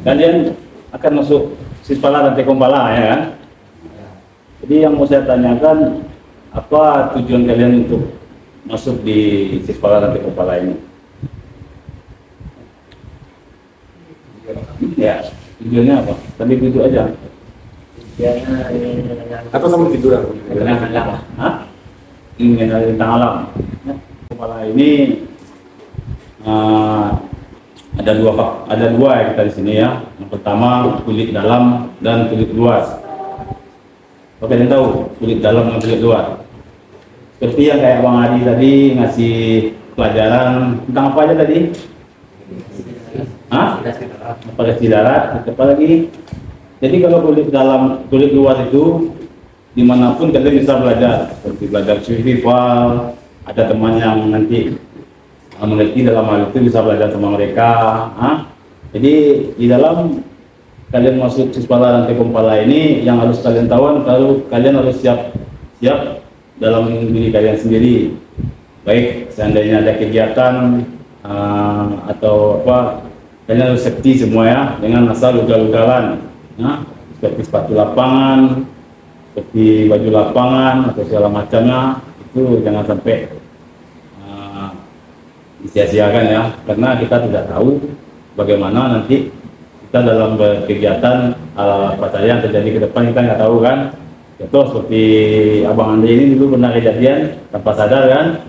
kalian akan masuk Sispala dan Tekompala ya kan? Jadi yang mau saya tanyakan, apa tujuan kalian untuk masuk di Sispala dan Tekompala ini? Ya, tujuannya apa? Tadi itu aja. Atau sama tiduran? Hah? Mengenal tentang alam. Tekompala ini ada dua ya kita di sini ya. Yang pertama kulit dalam dan kulit luar. Oke, kalian tahu kulit dalam dan kulit luar. Seperti yang kayak Bang Adi tadi ngasih pelajaran tentang apa aja tadi? Hah? Apalagi darat, apa lagi? Jadi kalau kulit dalam, kulit luar itu dimanapun kalian bisa belajar, seperti belajar survival. Ada teman yang nanti mengerti dalam hal itu bisa belajar sama mereka. Jadi di dalam kalian masuk Sispala dan Tekompala ini yang harus kalian tahu, kalau kalian harus siap dalam diri kalian sendiri. Baik seandainya ada kegiatan atau apa, kalian harus safety semua ya, dengan asal ugal-ugalan. Seperti sepatu lapangan, seperti baju lapangan atau segala macamnya, itu jangan sampai disia-siakan ya, karena kita tidak tahu bagaimana nanti kita dalam berkegiatan apa saja yang terjadi ke depan, kita nggak tahu kan. Contoh seperti Abang Andre ini dulu pernah kejadian tanpa sadar kan,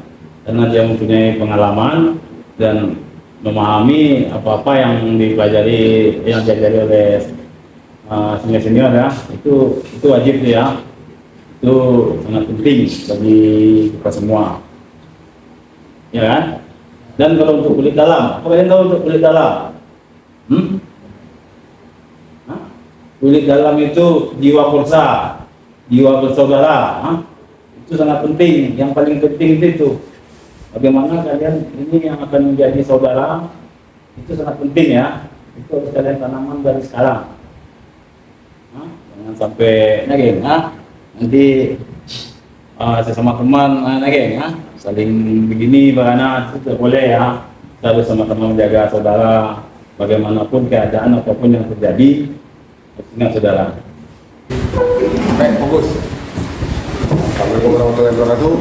karena dia mempunyai pengalaman dan memahami apa-apa yang diajari oleh senior-senior ya, itu wajib ya, itu sangat penting bagi kita semua ya kan. Dan kalau untuk kulit dalam, apa kalian tahu untuk kulit dalam? Kulit dalam itu jiwa kursa, jiwa bersaudara. Itu sangat penting. Yang paling penting itu bagaimana kalian ini yang akan menjadi saudara, itu sangat penting ya. Itu harus kalian tanaman dari sekarang. Jangan sampai naging, nanti sesama teman naging, saling begini bagaimana, itu tidak boleh ya. Kita harus sama-sama menjaga saudara, bagaimanapun keadaan apapun yang terjadi, ingat saudara. Baik, fokus. Assalamualaikum warahmatullahi wabarakatuh.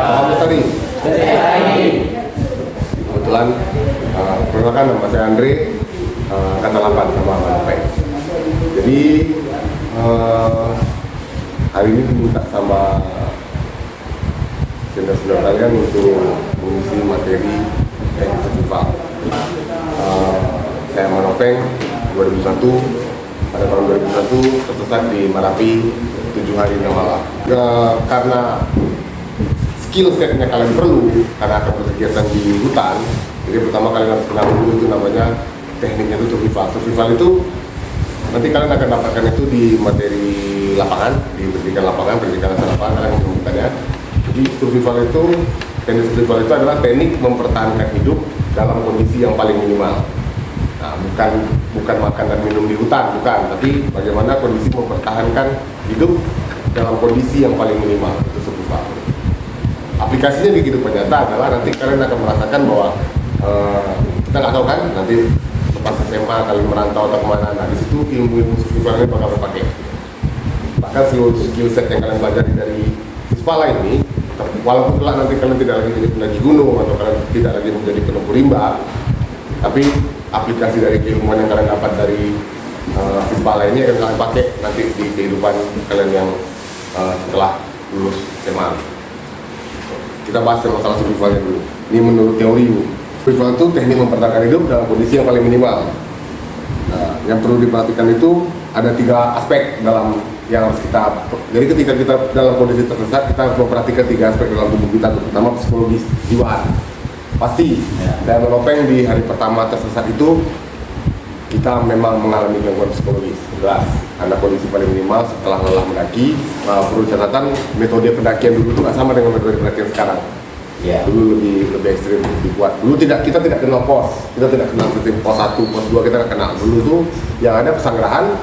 Selamat tadi. Kebetulan perkenalkan nama saya Andre, kata 8 sama Bapak. Jadi hari ini diminta sama senior-senior kalian untuk mengisi materi festival. Saya Manopeng 2001, pada tahun 2001 tersesat di Marapi 7 hari 6 malam. Karena skill setnya kalian perlu karena akan berkegiatan di hutan, jadi pertama kalian harus kenal dulu itu namanya tekniknya itu survival. Survival itu nanti kalian akan dapatkan itu di materi lapangan, di pendidikan lapangan, pendidikan asal lapangan kalian menemukannya. Jadi survival itu, teknik survival itu adalah teknik mempertahankan hidup dalam kondisi yang paling minimal. Nah, bukan makan dan minum di hutan, bukan, tapi bagaimana kondisi mempertahankan hidup dalam kondisi yang paling minimal, itu survival. Aplikasinya di kehidupan nyata adalah nanti kalian akan merasakan bahwa kita nggak tahu kan nanti pas SMA kalian merantau atau kemana, nah di situ ilmu survivalnya bakal terpakai. Bahkan skill set yang kalian pelajari dari Sispala ini, walaupun kelak nanti kalian tidak lagi jadi pendaki gunung atau kalian tidak lagi menjadi penempuh rimba, tapi aplikasi dari keilmuan yang kalian dapat dari Sispala ini akan kalian pakai nanti di kehidupan kalian yang setelah lulus SMA. Kita bahas masalah survivalnya dulu. Ini menurut teori. Survival itu teknik mempertahankan hidup dalam kondisi yang paling minimal. Nah, yang perlu diperhatikan itu ada 3 aspek dalam yang harus kita. Jadi ketika kita dalam kondisi tersesat, kita harus memperhatikan 3 aspek dalam tubuh kita, terutama psikologis, jiwaan. Pasti. Dan Manopeng di hari pertama tersesat itu kita memang mengalami gangguan psikologis, jelas. Karena kondisi paling minimal setelah lelah mendaki. Perlu catatan metode pendakian dulu itu nggak sama dengan metode pendakian sekarang. Dulu lebih ekstrim, lebih kuat. Dulu kita tidak kenal pos, kita tidak kenal seperti pos 1, pos 2 kita nggak kenal. Dulu tuh yang ada pesanggerahan,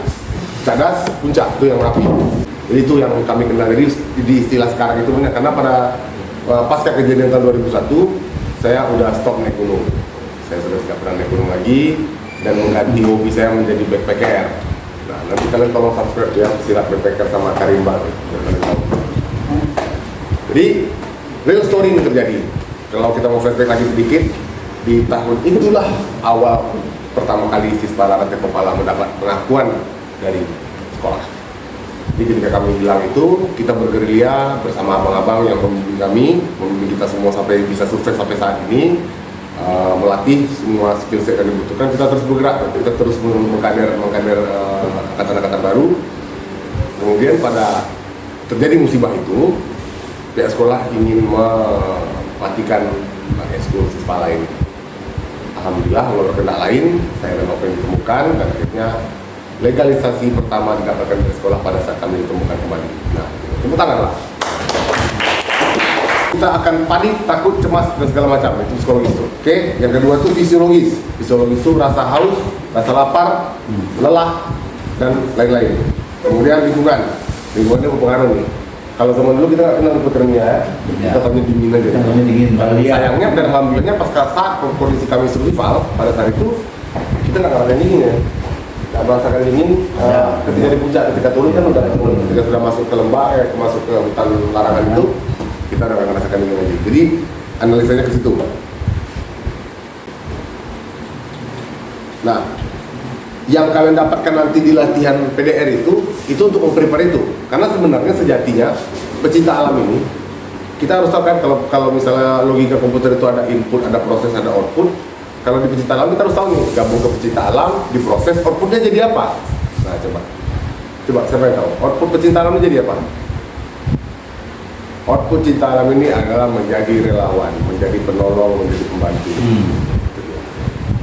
cadas, puncak itu yang rapi. Jadi itu yang kami kenal. Jadi di istilah sekarang itu karena pada pasca kejadian tahun 2001 saya udah stop naik gunung. Saya sudah tidak pernah naik gunung lagi dan mengganti hobi saya menjadi backpacker. Nah, nanti kalian tolong subscribe ya, Pesilat Backpacker sama Karimba. Jadi, real story ini terjadi. Kalau kita mau flashback lagi sedikit, di tahun itulah awal pertama kali siswa Rantai Pepala mendapat pengakuan dari sekolah. Jadi ketika kami bilang itu, kita bergerilya bersama abang-abang yang membimbing kita semua sampai bisa sukses sampai saat ini, melatih semua skill set yang dibutuhkan. Kita terus bergerak, kita terus mengkader angkatan-angkatan baru. Kemudian pada terjadi musibah itu, pihak sekolah ingin mematikan ekskul siswa lain. Alhamdulillah, melalui kehendak lain, saya dan Open ditemukan dan akhirnya legalisasi pertama didapatkan dari sekolah pada saat kami ditemukan kembali. Nah, tepuk tangan lah. Kita akan panik, takut, cemas, dan segala macam. Itu psikologis tuh. Oke, yang kedua tuh fisiologis. Fisiologis itu rasa haus, rasa lapar, lelah, dan lain-lain. Kemudian lingkungan. Lingkungannya berpengaruh nih. Kalau zaman dulu kita nggak kenal hipotermia ya. Kita tahunya dingin aja. Sayangnya dan alhamdulillahnya pas saat kondisi kami survival pada saat itu kita nggak ngerasain dingin ya. Nggak merasakan dingin ketika di puncak, ketika turun kan udah ketika sudah masuk ke lembah masuk ke hutan larangan itu kita udah nggak merasakan dingin lagi. Jadi analisanya ke situ. Nah, yang kalian dapatkan nanti di latihan PDR itu untuk memprepare itu. Karena sebenarnya sejatinya pecinta alam ini kita harus tahu kan kalau misalnya logika komputer itu ada input, ada proses, ada output. Kalau di pecinta alam kita harus tahu nih, gabung ke pecinta alam, diproses, outputnya jadi apa? Nah coba siapa yang tahu? Output pecinta alam ini jadi apa? Output cinta alam ini adalah menjadi relawan, menjadi penolong, menjadi pembantu.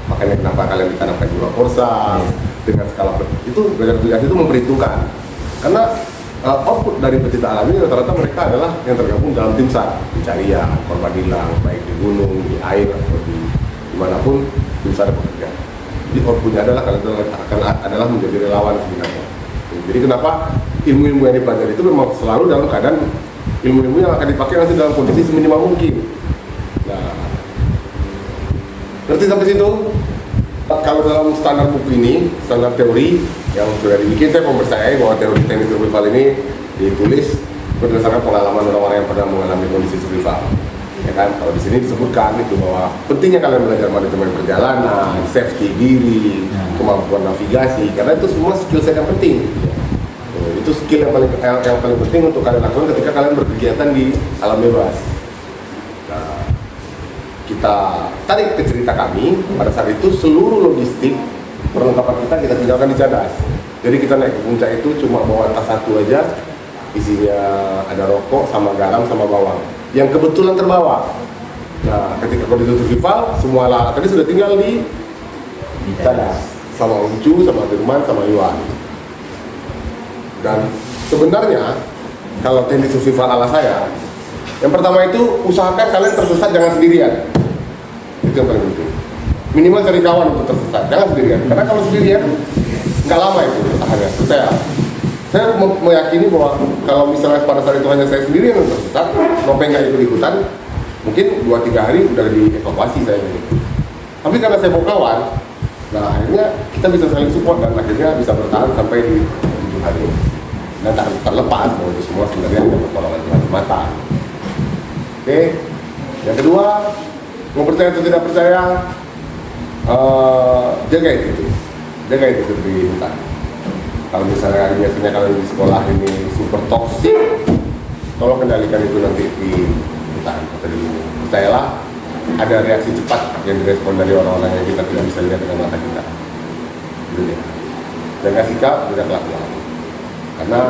Makanya kenapa kalian ditanamkan jiwa korsa dengan skala itu belajar itu memperhitungkan. Karena output dari pecinta alam ini rata-rata mereka adalah yang tergabung dalam tim SAR, pencarian, korban hilang, baik di gunung, di air atau di dimanapun tim SAR bekerja. Jadi outputnya adalah adalah menjadi relawan sebenarnya. Jadi kenapa ilmu-ilmu yang dipelajari itu memang selalu dalam keadaan ilmu-ilmu yang akan dipakai nanti dalam kondisi seminimal mungkin. Nah, ngerti sampai situ? Kalau dalam standar buku ini, standar teori yang sudah dibikin, saya mempercayai bahwa teori teknik survival ini ditulis berdasarkan pengalaman orang-orang yang pernah mengalami kondisi survival. Ya kan, kalau di sini disebutkan itu bahwa pentingnya kalian belajar manajemen perjalanan, safety diri, kemampuan navigasi, karena itu semua skill set yang penting. Itu skill yang paling penting untuk kalian lakukan ketika kalian berkegiatan di alam bebas. Nah, kita tarik ke cerita kami, pada saat itu seluruh logistik perlengkapan kita tinggalkan di Cadas. Jadi kita naik ke puncak itu cuma bawa tas satu aja, isinya ada rokok sama garam sama bawang yang kebetulan terbawa. Nah, ketika kondisi survival, semua alat tadi sudah tinggal di Cadas sama Ucu, sama Firman, sama Iwan. Dan sebenarnya kalau teknik survival ala saya, yang pertama itu usahakan kalian tersesat jangan sendirian. Itu yang paling penting. Minimal cari kawan untuk tersesat, jangan sendirian. Karena kalau sendirian nggak lama itu bertahannya. Saya meyakini bahwa kalau misalnya pada saat itu hanya saya sendiri yang tersesat, Nopeng nggak ikut-ikutan, mungkin 2-3 hari udah dievakuasi saya ini. Tapi karena saya mau kawan, nah akhirnya kita bisa saling support dan akhirnya bisa bertahan sampai di 7 hari. Dan tak terlepas bahwa itu semua sebenarnya ada pertolongan Tuhan semata. Oke, yang kedua, mau percaya atau tidak percaya, jaga itu di hutan. Kalau misalnya biasanya kalau di sekolah ini super toksik, tolong kendalikan itu nanti di hutan atau di gunung. Percayalah, ada reaksi cepat yang direspon dari orang-orang yang kita tidak bisa lihat dengan mata kita. Gitu ya. Jaga sikap, jaga kelakuan. Karena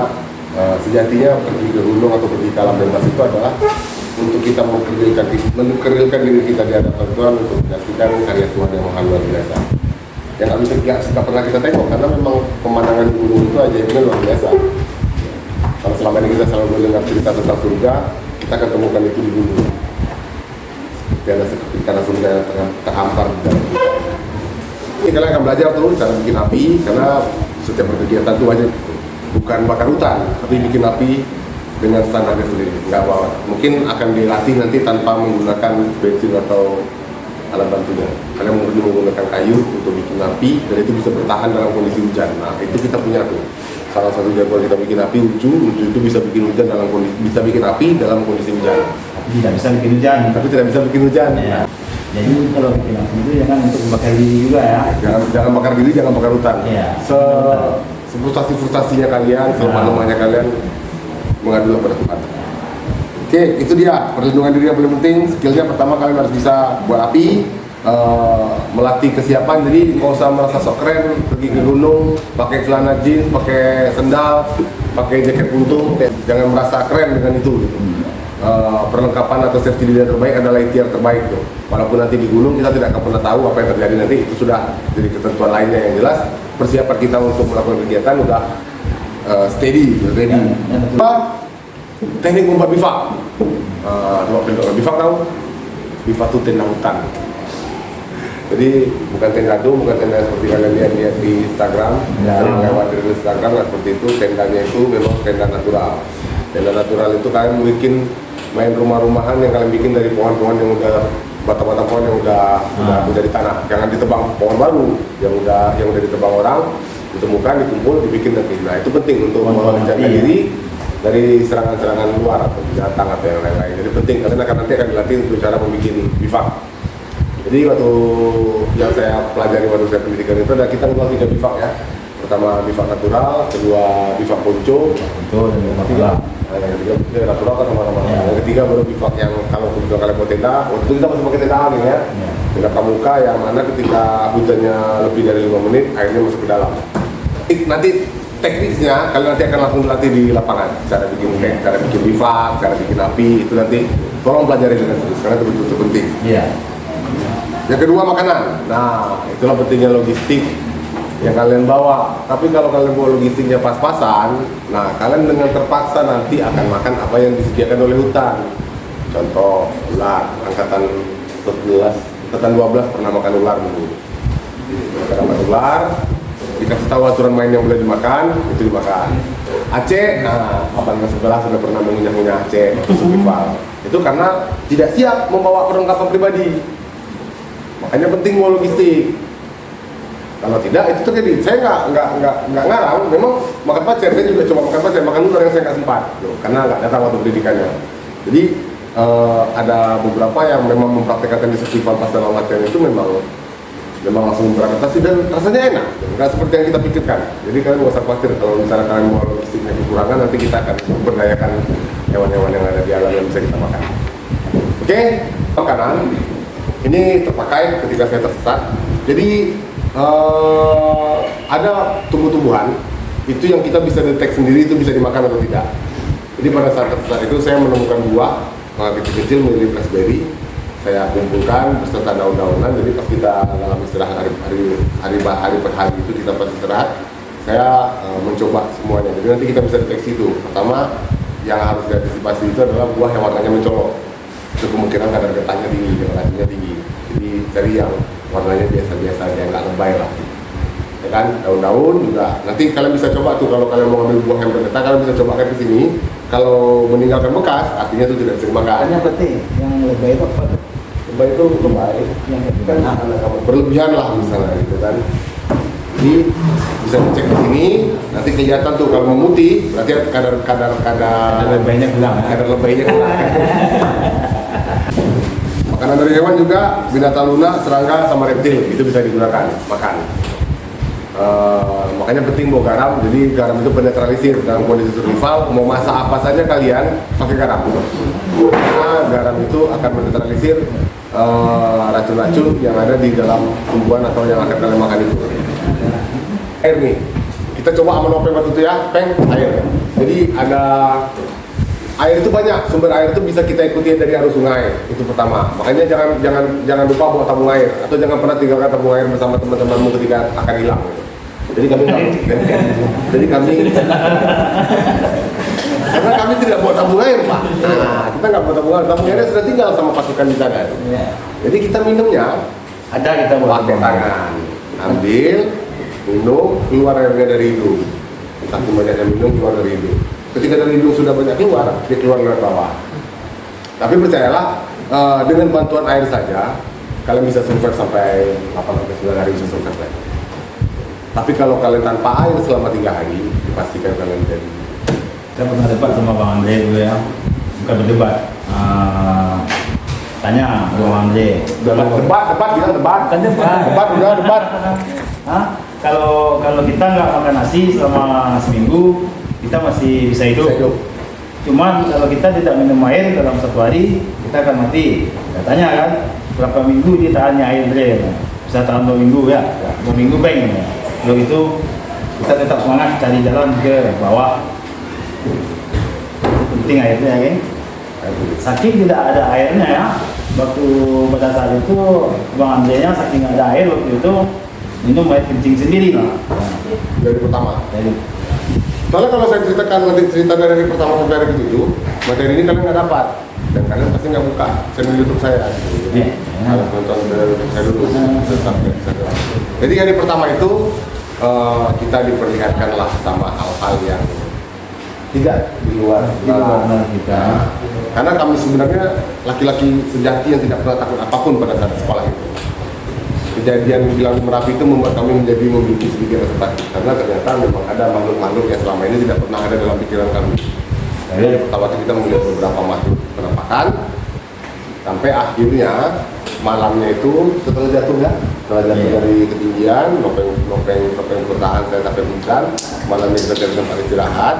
sejatinya pergi ke gunung atau pergi ke alam bebas itu adalah untuk kita menukrilkan diri kita di hadapan Tuhan untuk menyaksikan karya Tuhan yang maha luar biasa. Yang nggak pernah kita tengok karena memang pemandangan gunung itu aja itu luar biasa. Kalau selama ini kita selalu mendengar cerita tentang surga, kita akan temukan itu di gunung. Tidak ada seperti karena surga yang terhampar di dalam kita. Ini kalian akan belajar tuh cara bikin api, karena setiap berkegiatan itu wajib bukan bakar hutan, tapi bikin api dengan standarnya sendiri, nggak bawa. Mungkin akan dilatih nanti tanpa menggunakan bensin atau alat bantunya. Kalian menggunakan kayu untuk bikin api dan itu bisa bertahan dalam kondisi hujan. Nah itu kita punya tuh. Salah satu jagoan kita bikin api, uju itu bisa bikin hujan dalam kondisi, bisa bikin api dalam kondisi hujan. Tapi tidak bisa bikin hujan. Tapi tidak bisa bikin hujan. Ya. Jadi kalau bikin api itu jangan untuk membakar diri juga ya. Jangan bakar diri, jangan bakar hutan. Iya. Frustasinya kalian, selemah-lemahnya kalian mengadulah pada Tuhan. Oke, itu dia perlindungan diri yang paling penting. Skillnya pertama kalian harus bisa buat api, melatih kesiapan. Jadi nggak usah merasa sok keren pergi ke gunung pakai celana jeans, pakai sendal, pakai jaket puntung. Jangan merasa keren dengan itu. Gitu. Perlengkapan atau safety diri yang terbaik adalah ikhtiar terbaik tuh. Walaupun nanti di gunung kita tidak akan pernah tahu apa yang terjadi nanti, itu sudah jadi ketentuan lainnya. Yang jelas persiapan kita untuk melakukan kegiatan udah steady, ready. Teknik membuat bivak. Coba pindah bivak tahu? Bivak itu tenda hutan. Jadi bukan tenda itu, bukan tenda seperti kalian lihat di Instagram. Sering lewat di Instagram nggak seperti itu. Tendanya itu memang tenda natural. Tenda natural itu kalian bikin main rumah-rumahan yang kalian bikin dari pohon-pohon yang udah batang-batang pohon yang udah di tanah. Jangan ditebang pohon baru yang udah ditebang orang, ditemukan, dikumpul, dibikin nanti. Nah itu penting untuk menjaga diri dari serangan-serangan luar atau binatang atau yang lain-lain. Jadi penting kalian nanti akan dilatih untuk cara membuat bivak. Jadi waktu yang saya pelajari waktu saya pendidikan itu ada kita mengenal 3 bivak ya. Pertama bivak natural, kedua bivak ponco, dan ketiga natural kan sama-sama. Yang ketiga baru bivak yang kalau kebetulan kalian mau tenda, waktu itu kita masih pakai tenda angin ya. Tenda pramuka yang mana ketika hujannya lebih dari 5 menit airnya masuk ke dalam. Nanti tekniknya kalian nanti akan langsung dilatih di lapangan, cara bikin tent, cara bikin bivak, cara bikin api, itu nanti tolong pelajari dengan serius karena itu betul-betul penting. Iya. Yang kedua makanan. Nah itulah pentingnya logistik yang kalian bawa. Tapi kalau kalian bawa logistiknya pas-pasan, nah kalian dengan terpaksa nanti akan makan apa yang disediakan oleh hutan. Contoh ular, angkatan 12 pernah makan ular dulu. Karena makan ular, dikasih tahu aturan main yang boleh dimakan, itu dimakan. Aceh, nah, 1811 sudah pernah mengunyah-ngunyah Aceh, survival. Itu karena tidak siap membawa perlengkapan pribadi. Makanya penting bawa logistik. Kalau tidak, itu terjadi. Saya nggak ngarang. Memang makan pacar, saya juga coba makan pacar, makan ular yang saya nggak sempat, karena nggak datang waktu pendidikannya. Jadi ada beberapa yang memang mempraktekkan di festival pas dalam latihan itu memang langsung beradaptasi dan rasanya enak, nggak seperti yang kita pikirkan. Jadi kalian nggak usah khawatir kalau misalnya kalian mau logistiknya kekurangan, nanti kita akan memberdayakan hewan-hewan yang ada di alam yang bisa kita makan. Oke, makanan ini terpakai ketika saya tersesat. Jadi ada tumbuh-tumbuhan itu yang kita bisa detek sendiri itu bisa dimakan atau tidak. Jadi pada saat tersesat itu saya menemukan buah kecil-kecil mirip raspberry. Saya kumpulkan beserta daun-daunan. Jadi pas kita dalam istirahat hari per hari itu kita pas istirahat, saya mencoba semuanya. Jadi nanti kita bisa deteksi itu. Pertama yang harus diantisipasi itu adalah buah yang warnanya mencolok. Itu kemungkinan kadar getahnya tinggi, racunnya tinggi. Jadi cari yang warnanya biasa-biasa aja, nggak lebay lah. Ya kan, daun-daun juga. Nanti kalian bisa coba tuh kalau kalian mau ambil buah yang bergetah, kalian bisa coba ke sini. Kalau meninggalkan bekas, artinya itu tidak bisa dimakan. Yang penting yang lebay itu apa? Lebay itu lebay yang kan berlebihan lah misalnya gitu kan. Jadi bisa dicek di sini, nanti kelihatan tuh kalau memutih, berarti kadar lebaynya hilang. Kadar lebaynya hilang. Makanan dari hewan juga, binatang lunak, serangga, sama reptil itu bisa digunakan makan. Makanya penting bawa garam. Jadi garam itu penetralisir dalam kondisi survival. Mau masak apa saja kalian pakai garam. Karena garam itu akan menetralisir racun-racun yang ada di dalam tumbuhan atau yang akan kalian makan itu. Air nih, kita coba aman open waktu itu ya, peng air. Jadi ada air itu banyak, sumber air itu bisa kita ikuti dari arus sungai, itu pertama. Makanya jangan lupa bawa tabung air, atau jangan pernah tinggalkan tabung air bersama teman-temanmu ketika akan hilang. Jadi kami karena kami tidak bawa tabung air, Pak. Nah, kita nggak bawa tabung airnya sudah tinggal sama pasukan di sana. Jadi kita minumnya kita pakai tangan, ambil, minum, keluar airnya dari hidung. Saking banyaknya minum keluar dari hidung. Ketika dari hidung sudah banyak keluar, dia keluar lewat bawah. Tapi percayalah, dengan bantuan air saja, kalian bisa survive sampai 8-9 hari bisa survive lagi. Tapi kalau kalian tanpa air selama 3 hari, dipastikan kalian jadi. Saya pernah debat sama Bang Andre dulu ya, bukan berdebat. Tanya Bang Andre. Debat, bilang debat. Bukan debat. Debat. Hah? Kalau kita nggak makan nasi selama seminggu, kita masih bisa hidup. Cuman kalau kita tidak minum air dalam 1 hari, kita akan mati. Katanya kan, berapa minggu dia tahannya air Andre? Bisa tahan 2 minggu ya, 2 minggu bang. Kalau itu kita tetap semangat cari jalan ke bawah. Penting airnya kan. Saking tidak ada airnya ya, waktu pada saat itu Bang Andre nya saking nggak ada air waktu itu minum air kencing sendiri lah. Dari pertama. Jadi Soalnya kalau saya ceritakan nanti cerita dari pertama sampai hari ke-7, materi ini kalian nggak dapat dan kalian pasti nggak buka channel YouTube saya. Jadi harus nonton dari YouTube saya dulu. Jadi hari pertama itu kita diperlihatkanlah sama hal-hal yang tidak di luar kita. Karena kami sebenarnya laki-laki sejati yang tidak pernah takut apapun pada saat sekolah itu. Kejadian bilang Merapi itu membuat kami menjadi memiliki sedikit rasa takut karena ternyata memang ada makhluk-makhluk yang selama ini tidak pernah ada dalam pikiran kami. Jadi pertama kita melihat beberapa makhluk penampakan sampai akhirnya malamnya itu setelah jatuh dari ketinggian, nopeng bertahan saya sampai pingsan. Malamnya kita cari tempat istirahat.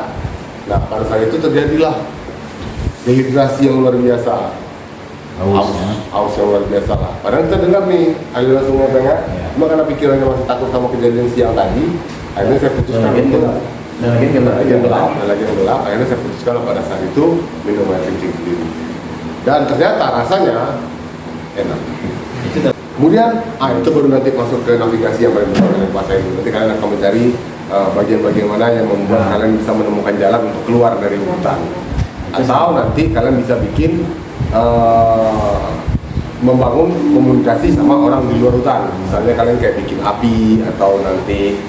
Nah pada saat itu terjadilah dehidrasi yang luar biasa. Haus yang luar biasa lah. Padahal kita dengar nih aliran sungai Bengat, cuma karena pikirannya masih takut sama kejadian siang tadi, akhirnya saya putuskan untuk lagi gelap. Akhirnya saya putuskan pada saat itu minum air kencing sendiri. Dan ternyata rasanya enak. Kemudian, itu baru nanti masuk ke navigasi yang paling besar kalian kuasai. Nanti kalian akan mencari bagian-bagian mana yang membuat kalian bisa menemukan jalan untuk keluar dari hutan. Atau nanti kalian bisa bikin membangun komunikasi sama orang di luar hutan. Misalnya kalian kayak bikin api atau nanti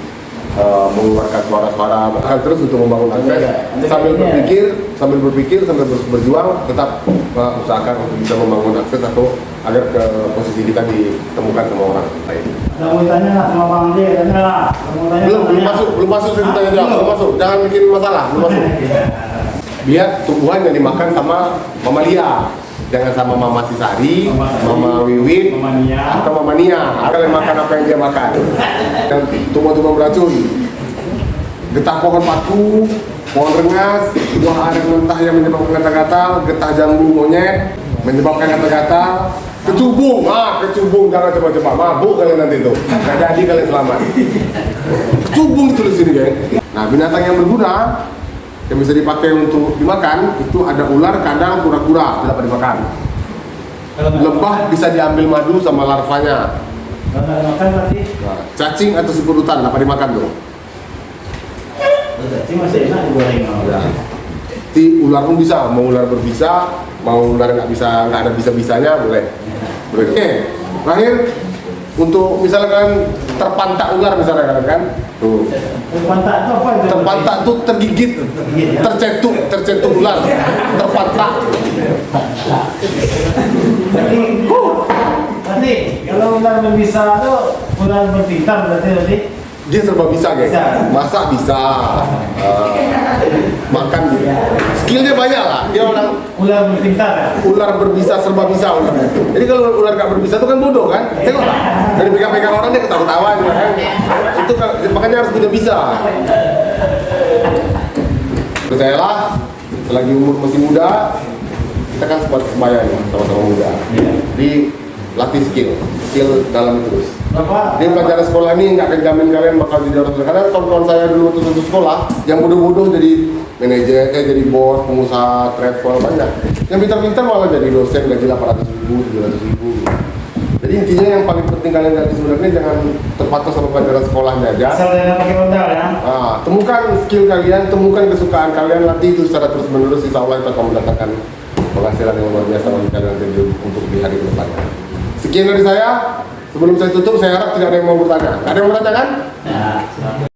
mengeluarkan suara-suara, bahkan terus untuk membangun akses sambil berpikir sambil berjuang tetap usahakan untuk bisa membangun akses atau agar ke posisi kita ditemukan sama orang lain. Mau tanya nggak sama Bang Andre? Tanya lah. Belum masuk ceritanya jauh, belum masuk. Jangan bikin masalah, belum masuk. Biar tumbuhan yang dimakan sama mamalia, jangan sama Mama Sisari, Mama Wiwin, atau Mama Nia. Kalian makan apa yang dia makan. Dan tumbuhan-tumbuhan beracun, getah pohon paku, pohon rengas, buah aren mentah yang menyebabkan gatal-gatal, getah jambu monyet menyebabkan gatal-gatal, kecubung, jangan coba-coba, mabuk kalian nanti itu. Nggak jadi kalian selamat. Kecubung itu di sini, geng. Nah, binatang yang berguna yang bisa dipakai untuk dimakan itu ada ular, kadang, kura-kura tidak dapat dimakan. Lebah bisa diambil madu sama larvanya. Nah, cacing atau siput hutan dapat dimakan tuh. Cacing masih enak digoreng. Ular pun bisa, mau ular berbisa, mau ular nggak ada bisa-bisanya boleh. Oke, terakhir untuk misalkan terpantak ular misalnya kan, tuh. Terpantak itu apa itu? Terpantak tuh tergigit, tercetuk ular, terpantak. Nanti kalau ular berbisa itu ular berpintar berarti Dia serba bisa, guys. Masak bisa, makan bisa. Skillnya banyak lah. Dia orang ular berpintar ya? Ular berbisa, serba bisa ular. Jadi kalau ular gak berbisa itu kan bodoh kan? Tengok lah. Dari pegang-pegang orang dia ketawa-tawa juga kan. Itu kan, makanya harus punya bisa. Percayalah, selagi umur masih muda, kita kan sembahyang sama-sama muda. Jadi latih skill dalam itu terus. Di pelajaran sekolah ini nggak akan jamin kalian bakal jadi orang. Karena kawan-kawan saya dulu waktu sekolah yang bodoh-bodoh jadi manajer, jadi bos, pengusaha, travel banyak. Yang pintar-pintar malah jadi dosen gaji 800.000, 700.000. Jadi intinya yang paling penting kalian dari sebenarnya jangan terpatok sama pelajaran sekolahnya aja. Asal jangan pakai modal ya. Temukan skill kalian, temukan kesukaan kalian, latih itu secara terus menerus. Insya Allah itu akan mendatangkan penghasilan yang luar biasa bagi kalian nanti untuk di hari ke depannya. Sekian dari saya. Sebelum saya tutup, saya harap tidak ada yang mau bertanya. Ada yang mau bertanya kan? Ya.